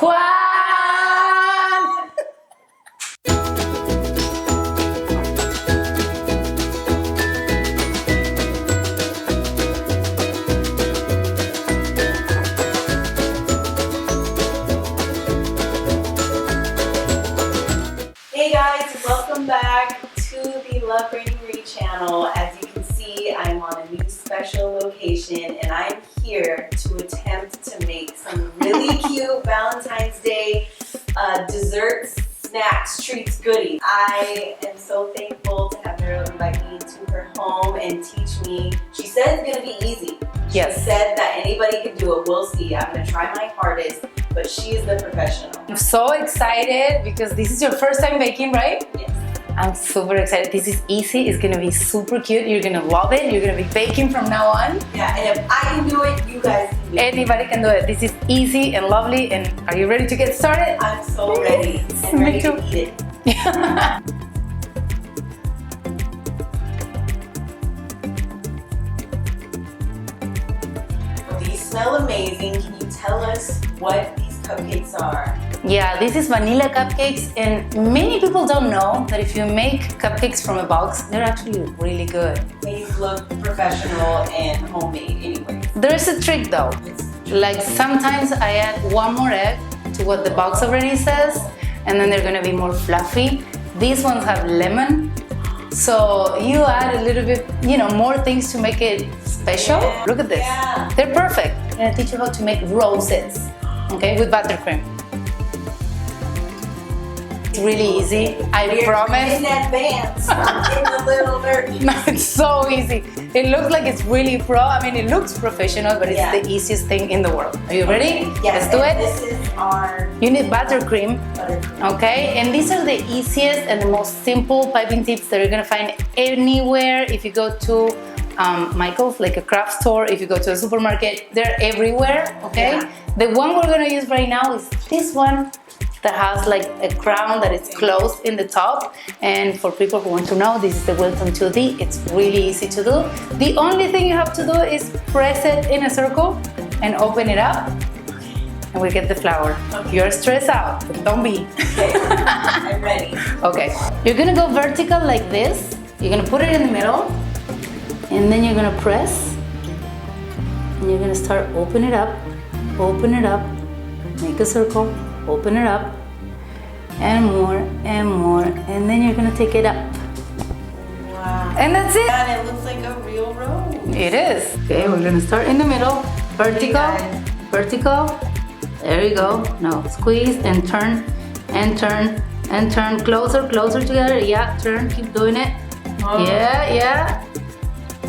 Juan! Hey guys, welcome back to the LoveBrandiMarie channel. As you can see, I'm on a new special location and I'm here to attempt to make some really cute Valentine's Day desserts, snacks, treats, goodies. I am so thankful to have Vero invite me to her home and teach me. She said it's gonna be easy. Yes. She said that anybody can do it. We'll see. I'm gonna try my hardest, but she is the professional. I'm so excited because this is your first time baking, right? Yes. I'm super excited. This is easy. It's gonna be super cute. You're gonna love it. You're gonna be baking from now on. Yeah, and if I can do it, you guys can do it. Anybody can do it. This is easy and lovely. And are you ready to get started? I'm so ready and ready to eat it. These smell amazing. Can you tell us what these cupcakes are? Yeah, this is vanilla cupcakes, and many people don't know that if you make cupcakes from a box, they're actually really good. These look professional and homemade anyway. There's a trick though. Like sometimes I add one more egg to what the box already says, and then they're gonna be more fluffy. These ones have lemon, so you add a little bit, more things to make it special. Yeah. Look at this. Yeah. They're perfect. I'm gonna teach you how to make roses, okay, with buttercream. It's really easy. I promise. In advance, I'm getting a little nervous. No, it's so easy. It looks like it's really pro. I mean, it looks professional, but it's the easiest thing in the world. Are you ready? Yes. Let's do it. This is our You need buttercream, buttercream. okay? And these are the easiest and the most simple piping tips that you're gonna find anywhere. If you go to Michael's, like a craft store, if you go to a supermarket, they're everywhere, okay? Yeah. The one we're gonna use right now is this one that has like a crown that is closed in the top. And for people who want to know, this is the Wilton 2D. It's really easy to do. The only thing you have to do is press it in a circle and open it up, and we get the flour. Okay. You're stressed out, but don't be. Okay. I'm ready. Okay, you're gonna go vertical like this. You're gonna put it in the middle, and then you're gonna press, and you're gonna start open it up, make a circle, open it up, and more, and then you're gonna take it up. Wow. And that's it. And it looks like a real rose. It is. Okay, we're gonna start in the middle, vertical, vertical. There you go. Now squeeze and turn, and turn, and turn. Closer, closer together. Yeah, turn, keep doing it. Oh. Yeah.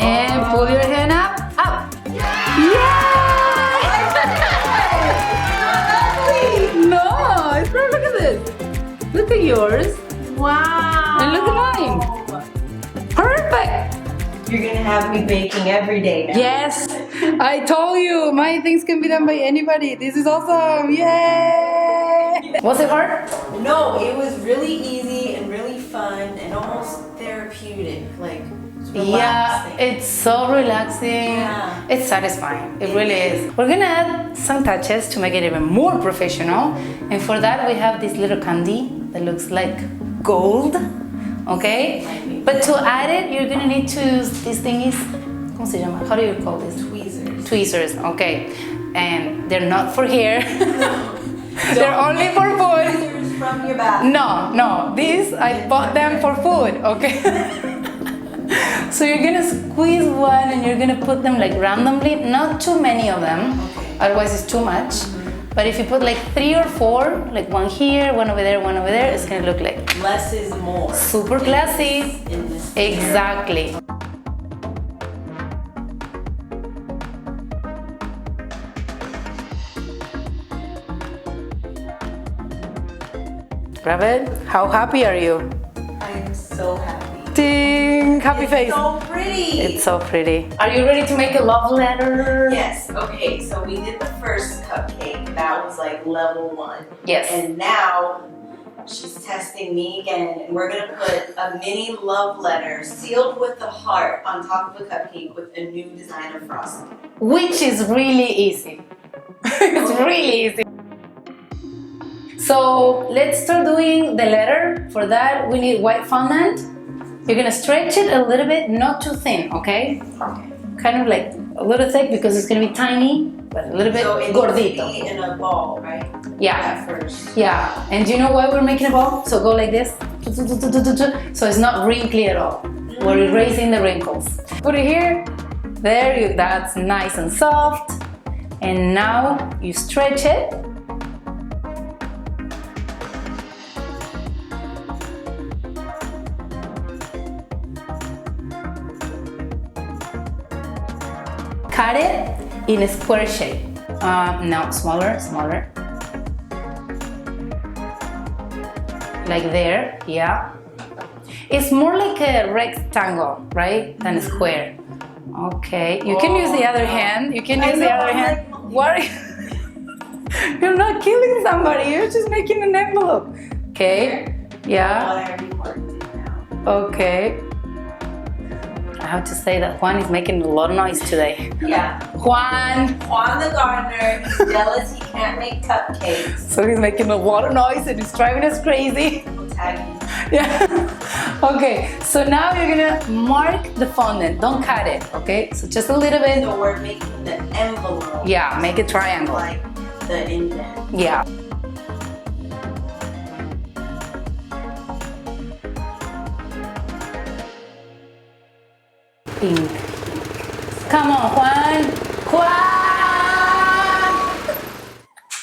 And pull your hand up. Yeah! No, it's not. Look at this. Look at yours. Wow. And look at mine. Perfect. You're gonna have me baking every day now. Yes, I told you, my things can be done by anybody. This is awesome. Yay! Was it hard? No, it was really easy and really fun and almost therapeutic. Like, it's Yeah, relaxing. it's so relaxing. Yeah. It's satisfying. It really is. We're gonna add some touches to make it even more professional. And for that, we have this little candy that looks like gold. Okay? But to add it, you're gonna need to use these thingies. ¿Cómo se llama? How do you call this? Tweezers. Tweezers, okay. And they're not for hair. They're only for food. Tweezers from your bathroom. No. These, I bought them for food, okay? So you're gonna squeeze one and you're gonna put them like randomly, not too many of them, otherwise it's too much. But if you put like 3 or 4, like one here, one over there, it's gonna look like Less is more. super classy. In this Exactly. Grab it. How happy are you? I'm so happy. Ding! Happy face. It's so pretty. It's so pretty. Are you ready to make a love letter? Yes. Okay. So we did the first cupcake. That was like level 1. Yes. And now she's testing me again, and we're gonna put a mini love letter sealed with a heart on top of a cupcake with a new design of frosting. Which is really easy. It's really easy. So let's start doing the letter. For that, we need white fondant. You're gonna stretch it a little bit, not too thin, okay? Okay. Kind of like a little thick because it's gonna be tiny, but a little bit So it gordito. needs to be in a ball, right? Yeah. At first. Yeah, and do you know why we're making a ball? So go like this, so it's not wrinkly at all. We're erasing the wrinkles. Put it here, there you, that's nice and soft. And now you stretch it. Cut it in a square shape. No, smaller. Like there, yeah. It's more like a rectangle, right, than a square. Okay, you can use the other hand. You can use the other hand. What? Are you... You're not killing somebody. You're just making an envelope. Okay. Yeah. I already marked it now. Okay. I have to say that Juan is making a lot of noise today. Yeah. Juan the gardener is jealous he can't make cupcakes. So he's making a lot of noise and it's driving us crazy. We'll tag you. Yeah. Okay, so now you're gonna mark the fondant. Don't cut it, okay? So just a little bit. So we're making the envelope. Yeah, make a triangle. Like the indent. Yeah. Pink. Come on, Juan.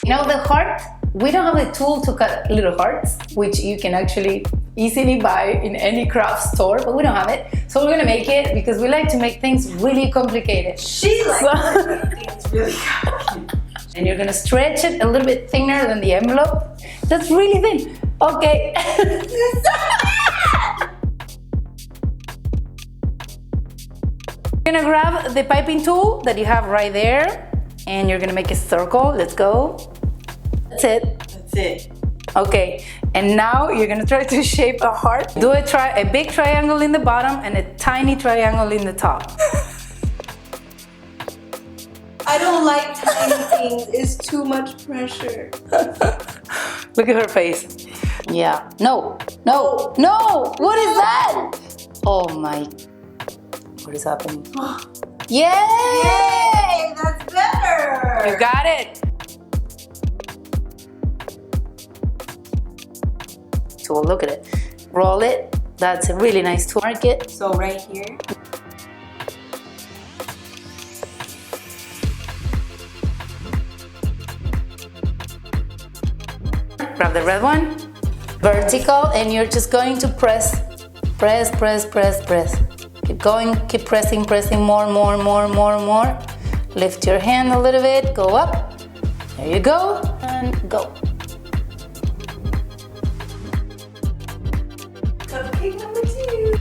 You know the heart? We don't have a tool to cut little hearts, which you can actually easily buy in any craft store, but we don't have it. So we're gonna make it because we like to make things really complicated. She likes to make things really complicated. And you're gonna stretch it a little bit thinner than the envelope. That's really thin. Okay. You're gonna grab the piping tool that you have right there and you're gonna make a circle. Let's go. That's it. That's it. Okay, and now you're gonna try to shape a heart. Do a big triangle in the bottom and a tiny triangle in the top. I don't like tiny things. It's too much pressure. Look at her face. Yeah. No. What is that? Oh my. What is happening? Yay! Yay! That's better! You got it! Tool, look at it. Roll it. That's a really nice tool. Mark it. So right here. Grab the red one. Vertical, and you're just going to press. Keep going, keep pressing more. Lift your hand a little bit, go up. There you go, and go. Cupcake number 2.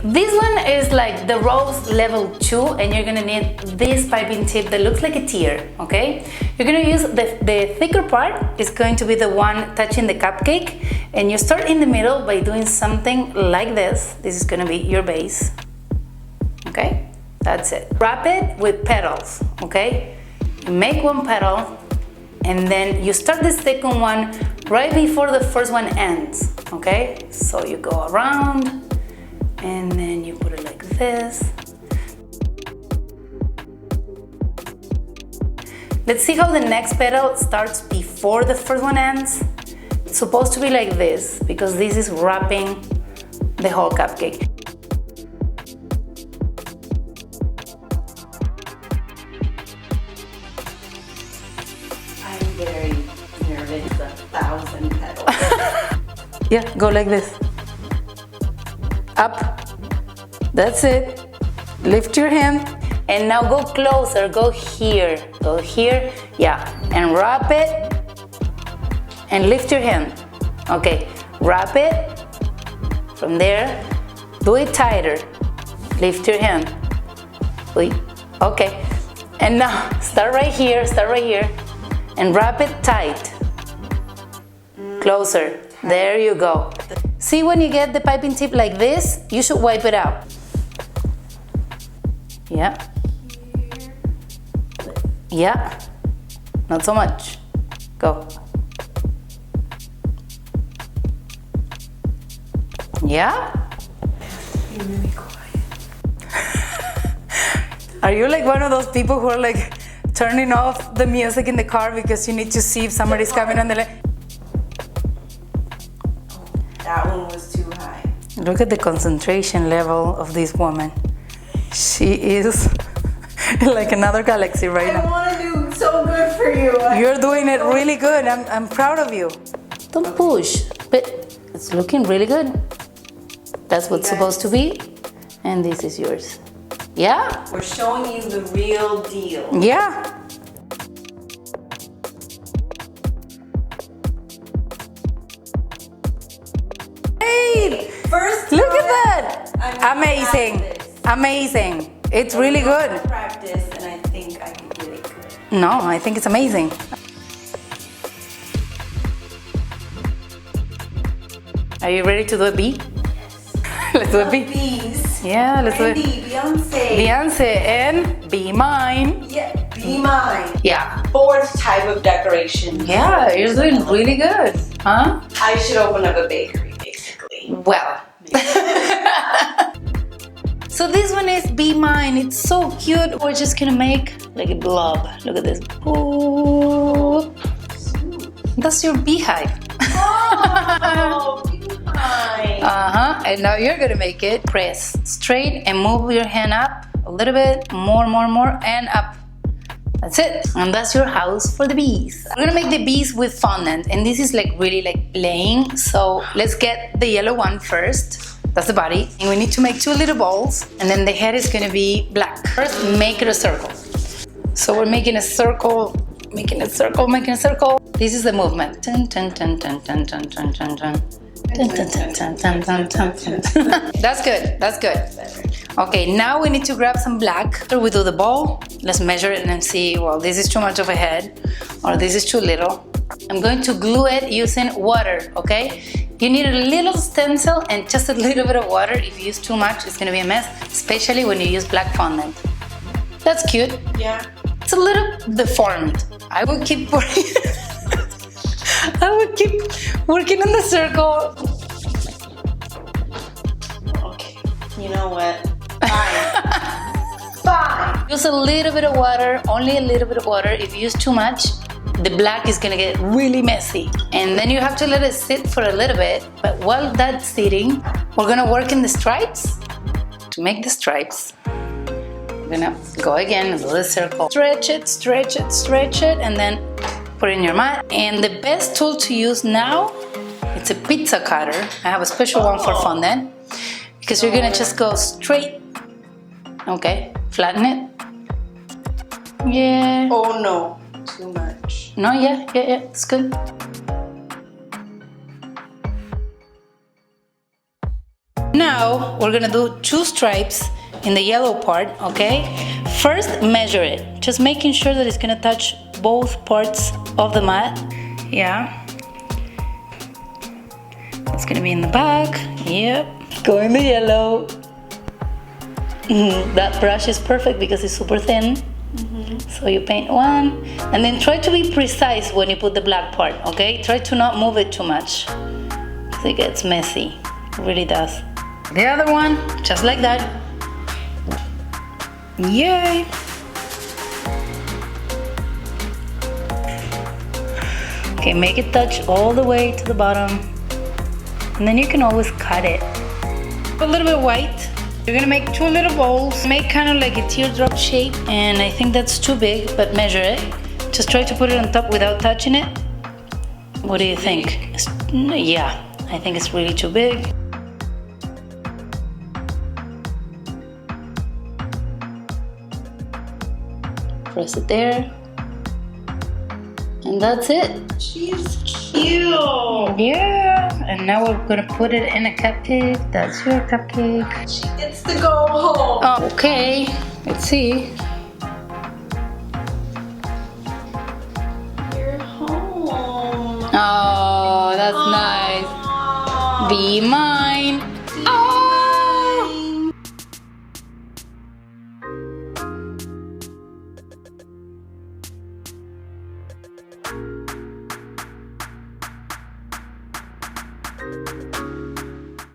This one is like the rose level 2, and you're gonna need this piping tip that looks like a tear, okay? You're gonna use the thicker part is going to be the one touching the cupcake, and you start in the middle by doing something like this. This is gonna be your base, okay? That's it. Wrap it with petals, okay? You make one petal, and then you start the second one right before the first one ends, okay? So you go around, and then you put it like this. Let's see how the next petal starts before the first one ends. It's supposed to be like this because this is wrapping the whole cupcake. I'm very nervous. 1,000 petals. Yeah, go like this. Up. That's it. Lift your hand. And now go closer. Go here. Go here. Yeah. And wrap it. And lift your hand. Okay. Wrap it. From there. Do it tighter. Lift your hand. Wait. Okay. And now start right here. Start right here. And wrap it tight. Closer. There you go. See, when you get the piping tip like this, you should wipe it out. Yeah. Yeah. not so much. Go. Yeah? Be really quiet. Are you like one of those people who are like turning off the music in the car because you need to see if somebody's coming on the left? That one was too high. Look at the concentration level of this woman. She is like another galaxy right now. I want to do so good for you. You're doing it really good. I'm proud of you. Don't push, but it's looking really good. That's what's supposed to be. And this is yours. Yeah? We're showing you the real deal. Yeah. Hey! First Look at time that! I'm Amazing. practice. Amazing. It's really good. Practice, and I think I can get it good. No, I think it's amazing. Are you ready to do a B? Let's do a B. Bees. Yeah, let's do it. Brandi, Beyonce. Beyonce and Be Mine. Yeah, be mine. Yeah. Fourth type of decoration. Yeah, you're doing really good. Huh? I should open up a bakery, basically. Well. So this one is Be Mine. It's so cute. We're just gonna make like a blob. Look at this. Ooh. That's your beehive. Oh, be mine. And now you're gonna make it. Press straight and move your hand up a little bit. More, and up. That's it. And that's your house for the bees. We're gonna make the bees with fondant. And this is like really like plain. So let's get the yellow one first. That's the body. And we need to make 2 little balls. And then the head is gonna be black. First, make it a circle. So we're making a circle, making a circle. This is the movement. Dun, dun, dun, dun, dun, dun, dun, dun, dun. Dun, dun, dun, dun, dun, dun, dun, dun. That's good, that's good. Okay, now we need to grab some black. After we do the ball, let's measure it and see, well, this is too much of a head, or this is too little. I'm going to glue it using water, okay? You need a little stencil and just a little bit of water. If you use too much, it's gonna be a mess, especially when you use black fondant. That's cute. Yeah. It's a little deformed. I would keep working. I would keep working on the circle. Okay. You know what? Fine. Fine. Use a little bit of water, only a little bit of water. If you use too much, the black is gonna get really messy. And then you have to let it sit for a little bit. But while that's sitting, we're gonna work in the stripes. To make the stripes, we're gonna go again and do the circle. Stretch it, and then put it in your mat. And the best tool to use now, it's a pizza cutter. I have a special one for fondant, because you're gonna just go straight. Okay, flatten it. Yeah. Oh no, too much. No, yeah, it's good. Now we're gonna do 2 stripes in the yellow part, okay? First, measure it. Just making sure that it's gonna touch both parts of the mat. Yeah. It's gonna be in the back. Yep. Go in the yellow. That brush is perfect because it's super thin. So you paint one, and then try to be precise when you put the black part, okay? Try to not move it too much, because it gets messy. It really does. The other one, just like that. Yay! Okay, make it touch all the way to the bottom, and then you can always cut it. A little bit white. You're gonna make 2 little bowls. Make kind of like a teardrop shape, and I think that's too big, but measure it. Just try to put it on top without touching it. What do you think? Yeah, I think it's really too big. Press it there. And that's it. She's cute. Yeah, and now we're gonna put it in a cupcake. That's your cupcake. She gets to go home. Oh, okay, let's see. You're home. Oh, that's nice. Be mine. Oh.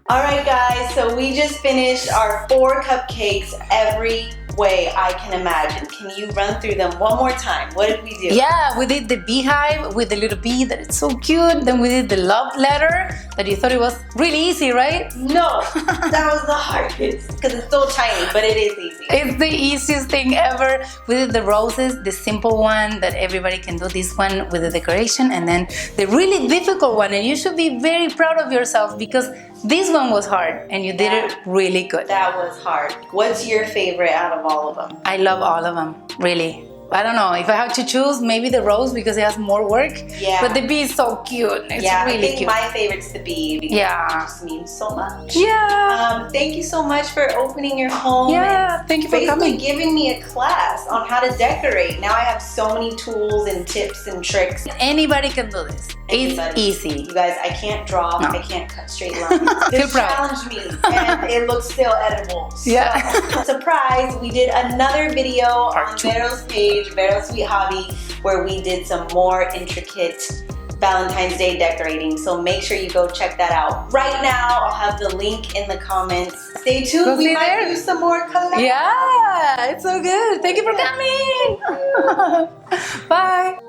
All right, guys, so we just finished our 4 cupcakes every way I can imagine. Can you run through them one more time? What did we do? Yeah, we did the beehive with the little bee that is so cute. Then we did the love letter that you thought it was really easy, right? No, that was the hardest because it's so tiny, but it is easy. It's the easiest thing ever. We did the roses, the simple one that everybody can do, this one with the decoration, and then the really difficult one. And you should be very proud of yourself because this one was hard and you did it really good. That was hard. What's your favorite out of all of them? I love all of them, really. I don't know, if I have to choose, maybe the rose because it has more work. Yeah. But the bee is so cute. It's really I think cute. my favorite's the bee because it just means so much. Yeah. Thank you so much for opening your home. Yeah, thank you for coming. Giving me a class on how to decorate. Now I have so many tools and tips and tricks. Anybody can do this. It's easy. You guys, I can't draw. I can't cut straight lines. Feel This proud. challenged me and it looks still edible. Yeah. So, surprise, we did another video on Vero's page, VeroSweetHobby, where we did some more intricate Valentine's Day decorating. So make sure you go check that out. Right now, I'll have the link in the comments. Stay tuned. We might do some more collabs. Yeah, it's so good. Thank you for coming. Bye.